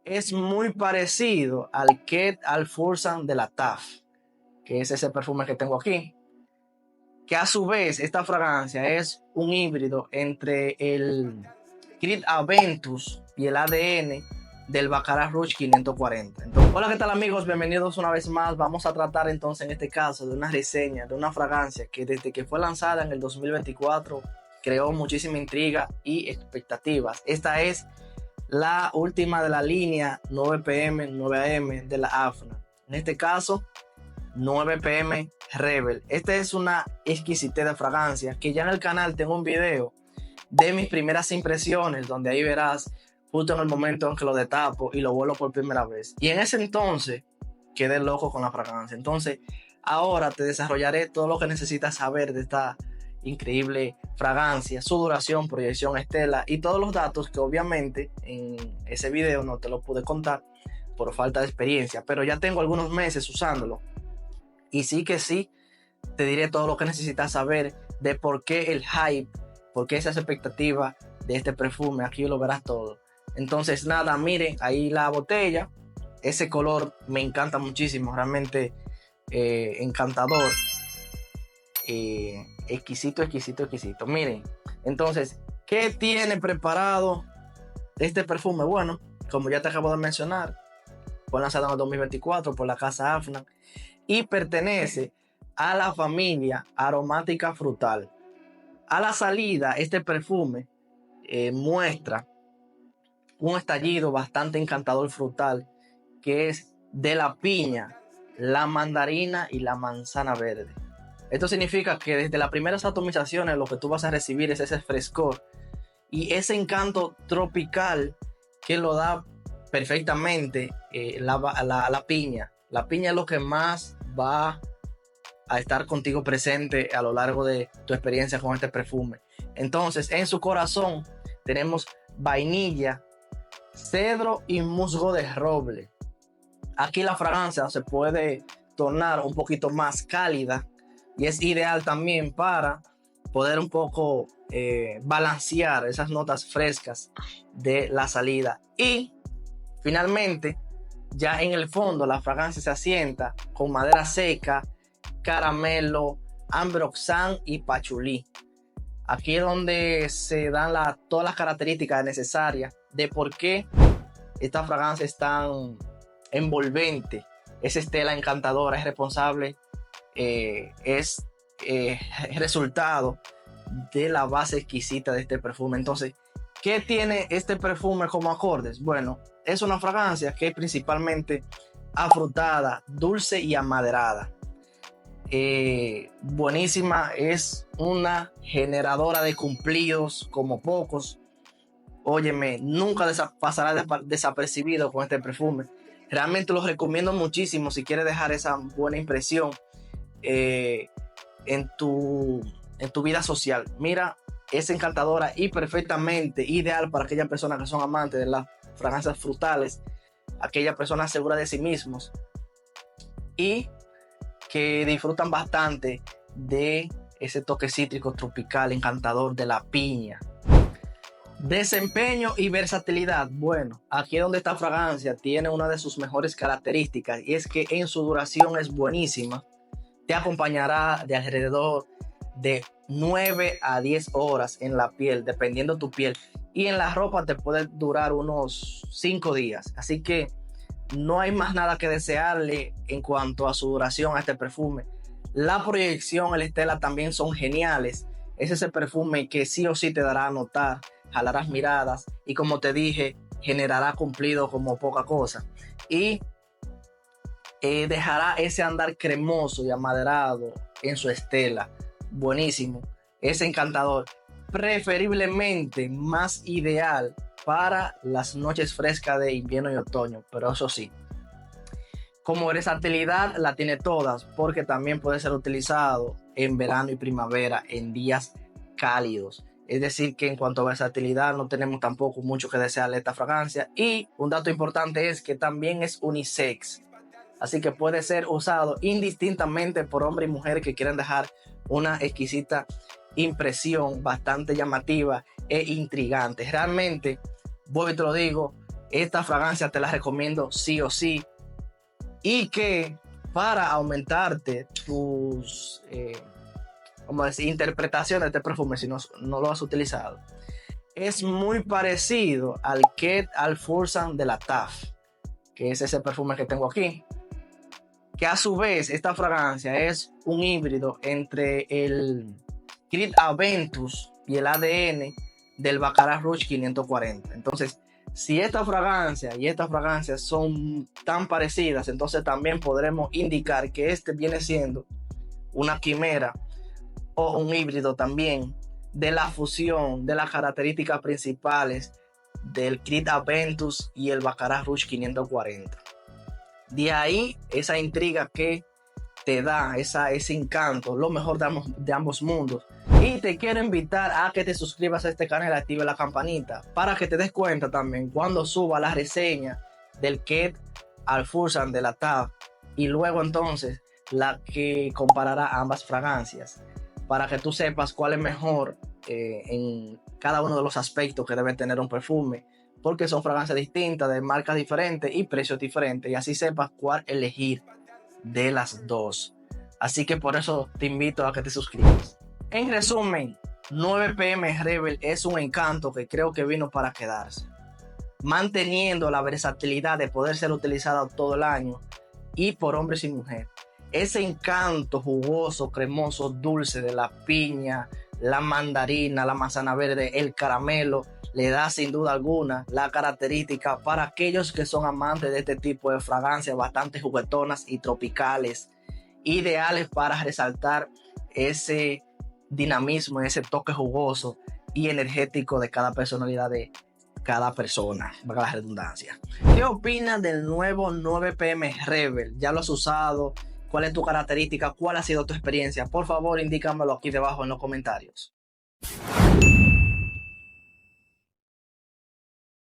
es muy parecido al Keith Alfursan de la TAF, que es ese perfume que tengo aquí, que a su vez esta fragancia es un híbrido entre el Creed Aventus y el ADN del Baccarat Rouge 540. Entonces, hola, ¿qué tal amigos? Bienvenidos una vez más. Vamos a tratar entonces en este caso de una reseña de una fragancia que desde que fue lanzada en el 2024 creó muchísima intriga y expectativas. Esta es la última de la línea 9PM, 9AM de la AFNA. En este caso, 9PM Rebel. Esta es una exquisitez de fragancia que ya en el canal tengo un video de mis primeras impresiones, donde ahí verás justo en el momento en que lo destapo y lo vuelo por primera vez. Y en ese entonces quedé loco con la fragancia. Entonces ahora te desarrollaré todo lo que necesitas saber de esta increíble fragancia, su duración, proyección, estela y todos los datos que obviamente en ese video no te lo pude contar por falta de experiencia, pero ya tengo algunos meses usándolo y sí que sí te diré todo lo que necesitas saber de por qué el hype, por qué esas expectativas de este perfume. Aquí lo verás todo. Entonces nada, miren ahí la botella, ese color me encanta muchísimo, realmente encantador, exquisito, exquisito, exquisito. Miren, entonces, ¿qué tiene preparado este perfume? Bueno, como ya te acabo de mencionar, fue lanzado en el 2024 por la casa AFNA y pertenece a la familia aromática frutal. A la salida, este perfume muestra un estallido bastante encantador frutal que es de la piña, la mandarina y la manzana verde. Esto significa que desde las primeras atomizaciones lo que tú vas a recibir es ese frescor y ese encanto tropical que lo da perfectamente la piña. La piña es lo que más va a estar contigo presente a lo largo de tu experiencia con este perfume. Entonces, en su corazón tenemos vainilla, cedro y musgo de roble. Aquí la fragancia se puede tornar un poquito más cálida y es ideal también para poder un poco balancear esas notas frescas de la salida. Y finalmente, ya en el fondo, la fragancia se asienta con madera seca, caramelo, ambroxan y pachulí. Aquí es donde se dan todas las características necesarias de por qué esta fragancia es tan envolvente. Esa estela encantadora es responsable, es resultado de la base exquisita de este perfume. Entonces, ¿qué tiene este perfume como acordes? Bueno, es una fragancia que es principalmente afrutada, dulce y amaderada. Buenísima, es una generadora de cumplidos como pocos. Óyeme, nunca pasará desapercibido con este perfume. Realmente lo recomiendo muchísimo si quieres dejar esa buena impresión en tu vida social. Mira, es encantadora y perfectamente ideal para aquellas personas que son amantes de las fragancias frutales, aquellas personas seguras de sí mismos y que disfrutan bastante de ese toque cítrico tropical encantador de la piña. Desempeño y versatilidad. Bueno, aquí es donde esta fragancia tiene una de sus mejores características y es que en su duración es buenísima. Te acompañará de alrededor de 9 a 10 horas en la piel, dependiendo de tu piel. Y en la ropa te puede durar unos 5 días. Así que no hay más nada que desearle en cuanto a su duración a este perfume. La proyección, el estela también son geniales. Es ese perfume que sí o sí te dará a notar, jalarás miradas y como te dije, generará cumplido como poca cosa. Y dejará ese andar cremoso y amaderado en su estela. Buenísimo, es encantador. Preferiblemente más ideal para las noches frescas de invierno y otoño, pero eso sí, como versatilidad la tiene todas, porque también puede ser utilizado en verano y primavera en días cálidos. Es decir, que en cuanto a versatilidad no tenemos tampoco mucho que desearle a esta fragancia. Y un dato importante es que también es unisex, así que puede ser usado indistintamente por hombre y mujer que quieran dejar una exquisita impresión bastante llamativa e intrigante. Realmente, vuelvo y te lo digo, esta fragancia te la recomiendo sí o sí. Y que para aumentarte tus interpretaciones de este perfume, si no lo has utilizado, es muy parecido al Keith Alfurzan de la TAF, que es ese perfume que tengo aquí, que a su vez esta fragancia es un híbrido entre el Creed Aventus y el ADN del Baccarat Rouge 540. Entonces, si esta fragancia y esta fragancia son tan parecidas, entonces también podremos indicar que este viene siendo una quimera o un híbrido también de la fusión de las características principales del Creed Aventus y el Baccarat Rouge 540. De ahí esa intriga que te da ese encanto, lo mejor de ambos mundos. Y te quiero invitar a que te suscribas a este canal y active la campanita para que te des cuenta también cuando suba la reseña del Keith Alfurzan de la TAF y luego entonces la que comparará ambas fragancias, para que tú sepas cuál es mejor en cada uno de los aspectos que debe tener un perfume, porque son fragancias distintas, de marcas diferentes y precios diferentes, y así sepas cuál elegir de las dos. Así que por eso te invito a que te suscribas. En resumen, 9PM Rebel es un encanto que creo que vino para quedarse, manteniendo la versatilidad de poder ser utilizada todo el año y por hombres y mujeres. Ese encanto jugoso, cremoso, dulce de la piña, la mandarina, la manzana verde, el caramelo, le da sin duda alguna la característica para aquellos que son amantes de este tipo de fragancias bastante juguetonas y tropicales, ideales para resaltar ese dinamismo, ese toque jugoso y energético de cada personalidad de cada persona, valga la redundancia. ¿Qué opinas del nuevo 9PM Rebel? ¿Ya lo has usado? ¿Cuál es tu característica? ¿Cuál ha sido tu experiencia? Por favor, indícamelo aquí debajo en los comentarios.